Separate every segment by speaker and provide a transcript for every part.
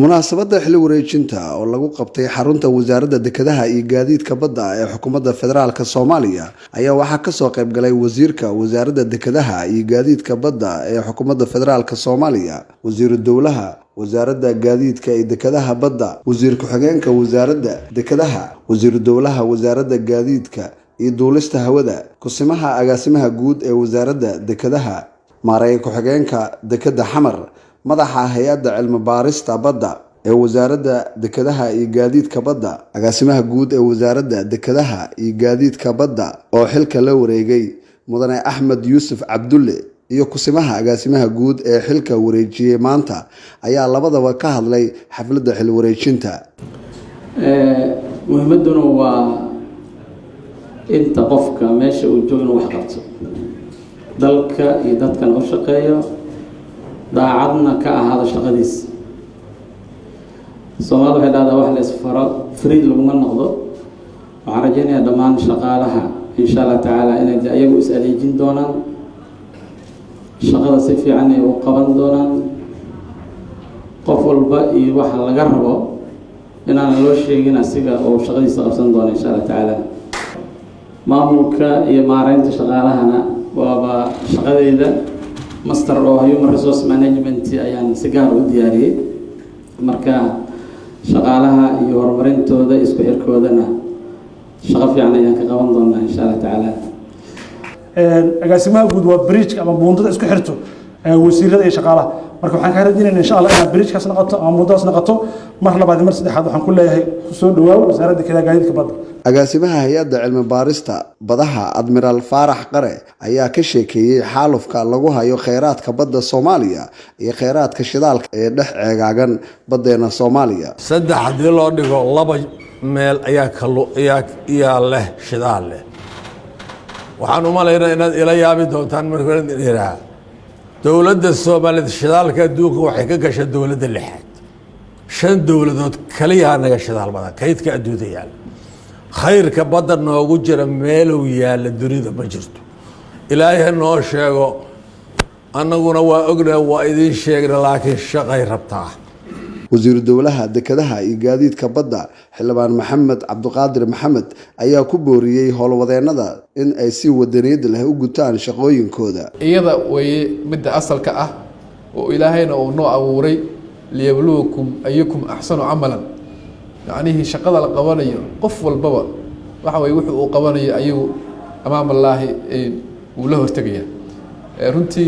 Speaker 1: munaasabadda xilli wareejinta oo lagu qabtay xarunta wasaaradda dekedaha iyo gaadiidka badda ee xukuumadda federaalka Soomaaliya ayaa waxaa ka soo qayb galay wasiirka wasaaradda dekedaha iyo gaadiidka badda ee xukuumadda federaalka Soomaaliya, wasiiru dowlaha wasaaradda gaadiidka iyo dekedaha badda, wasiir ku-xigeenka wasaaradda dekedaha, wasiiru dowlaha wasaaradda gaadiidka iyo duulista hawada, kusimaha agaasimaha guud ee wasaaradda dekedaha, maareey ku-xigeenka dekedda Xamar, madaxa hay'adda cilmi baarista badda ee wasaaradda dekedaha iyo gaadiidka badda, agaasimaha guud ee wasaaradda dekedaha iyo gaadiidka badda oo xilka la wareegay mudane Axmed Yuusuf Cabdulle iyo kusimaha agaasimaha guud ee xilka wareejiyay maanta ayaa labadaba ka hadlay xafladda xil wareejinta.
Speaker 2: muhiimaduna waa inta qofka meesha uu joogo wax qabto dalka iyo dadkan u shaqeeyo daacadna ka ahaado shaqadiisa. Soomaalidu waxay dhahdaa wax la isfaro fariid laguma noqdo. Waxaan rajaynayaa dhammaan shaqaalaha insha Allah tacaala inay ayagu is adeejin doonaan, shaqada si fiican ay u qaban doonaan, qof walba iyo waxa laga rabo inaan loo sheegin asiga oo shaqadiisa qabsan doono insha Allah tacaala. Maamulka iyo maareynta shaqaalahana waaba shaqadeeda master oo human resource management ayaan si gaar u diyaariyay, marka shaqaalaha iyo horumarintooda isku xirkoodana shaqo fiican ayaan ka qaban doonaa insha Allah tacaala.
Speaker 3: agaasimaha guud waa bridge ama buundada isku xirto wasiirada iyo shaqaalaha, marka waxaan ka raadinaynaa insha Allah in bridge kaas noqoto ama buundadaas noqoto mar labaad mar saddexaad waxaan ku leeyahay soo dhawaaw wasaaradda gaadiidka badda. agaasimaha hay'adda cilmi baarista badaha Admiral Faarax Qare ayaa ka sheekeeyay xaalufka lagu hayo kheyraadka badda Soomaaliya iyo kheyraadka shidaalka ee dhex ceegaagan badeena Soomaaliya.
Speaker 4: saddex hadii loo dhigo laba meel ayaa leh shidaal leh. waxaan u maleynayaa inaad ila yaabi doontaan markaan idhaa dowladda Soomaaliya shidaalka adduunka waxay ka gashay dowladda lixaad. 5 dowladood kaliya naga shidaal badan kaydka adduunka yaal. khayrka badda noogu jira meel uu yaal dunida ma jirto. ilaahay noo sheego annaguna waa ognahay waa idin sheegnaa laakiin shaqay rabtaa.
Speaker 1: wasiiru dowlaha dekedaha iyo gaadiidka badda xildhibaan Maxamed Cabduqaadir Maxamed ayaa ku booriyay howlwadeennada in ay si wadaniyad leh u gutaan shaqooyinkooda.
Speaker 5: iyada way midda asalka ah oo ilaahayna uu noo abuuray liyabluwakum ayyukum ahsanu amalan. يعني شقة القوانية قف والبابا وحوي وحو قوانية أيو أمام الله وله ارتقيا رنتي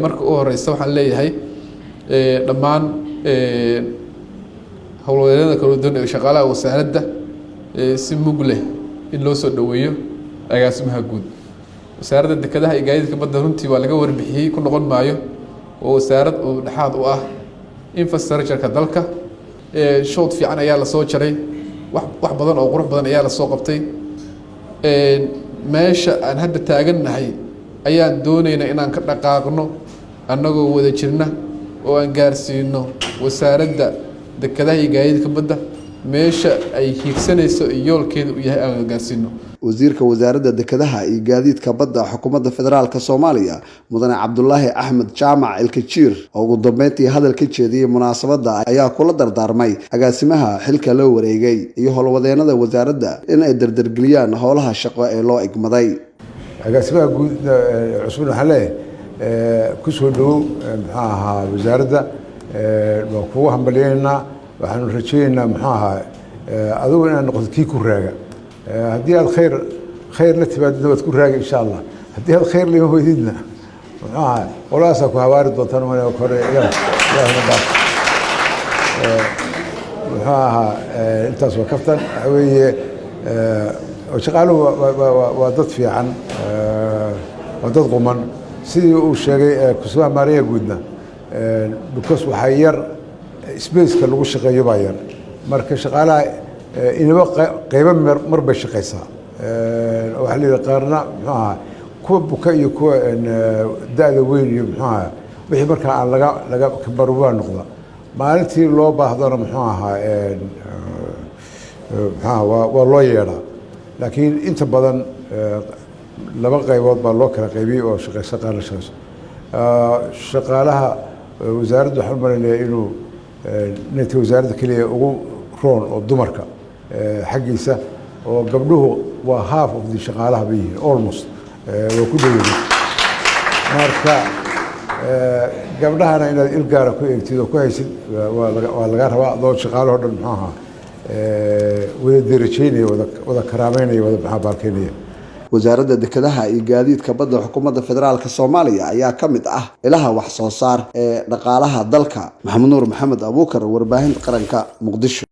Speaker 5: مركو رئيس سوحا لي هاي لمان هولويننا كانوا دون شغالة وسهلة سموغله إن لو سودويه أجاسمها جود وسهلة كده هاي جايز كبده رنتي ولا جو ربحيه كنا قلنا معيه وسهلة ونحاض infrastructure كذلك shoot fiican ayaa la soo jaray wax badan oo qurux badan ayaa la soo qabtay meesha aan hadda taagannahay ayaan doonaynaa inaan ka dhaqaaqno annagoo wada jirna oo aan gaarsiino wasaaradda dekedaha iyo gaadiidka badda meesha ay hiigsanayso iyo yoolkeedu u yahay aan gaarsiino.
Speaker 1: wasiirka wasaaradda dekedaha iyo gaadiidka badda xukuumadda federaalka Soomaaliya mudane Cabdullaahi Axmed Jaamac Ilkajiir oo ugu dambeyntii hadal ka jeediyay munaasabadda ayaa kula dardaarmay agaasimaha xilka la wareegay iyo howlwadeennada wasaaradda in ay dardargeliyaan howlaha shaqo ee loo igmaday.
Speaker 6: agaasimaha guud cusub xalee ku soo dhaw maxaa ahaa wasaaradda waa kugu hambalyeynaa waxaanu rajaynaynaa maxaa ahaa adigu inaan noqdo kii ku raaga haddii aad khayr la timaadid waad ku raagi insha Allah haddii aad khayr lima weydidna maxaa qolaasaa ku habaari doontaan mana kore ilaahna baaq maxaa ahaa intaas waa kaftan waxa weeye shaqaaluhu waa dad fiican waa dad quman sidii uu sheegay kusubaha maariya guudna because waxaa yar spaceka lagu shaqeeyo baa yar marka shaqaalaha inaba qaybo mar bay shaqaysaa waxa la yidhaha qaarna muxuu ahaa kuwa buka iyo kuwa da'da weyn iyo muxuu ahaa wixii markaa aan laga kabarubaa noqda maalintii loo baahdona muxuu ahaa muxuu ahaa waa loo yeedhaa laakiin inta badan laba qaybood baa loo kala qaybiyey oo shaqaysa qaarna shaqayso shaqaalaha wasaaraddu waxaan u maleynayaa inuu inta wasaaradda keliya ugu roon oo dumarka xaggiisa oo gabdhuhu waa half of the shaqaalaha bay yihiin almost waa ku dhoweeyey marka gabdhahana inaad il gaara ku eegtid oo ku haysid waa laga rabaa adoo shaqaalahoo dhan muxuu ahaa wada darajaynaya wada karaameynaya wada maxaa baalkeynaya
Speaker 1: wasaaradda dekedaha iyo gaadiidka badda xukuumadda federaalka Soomaaliya ayaa ka mid ah ilaha wax soo saar ee dhaqaalaha dalka. Maxamed Nuur Maxamed Abuukar, warbaahinta qaranka, Muqdisho.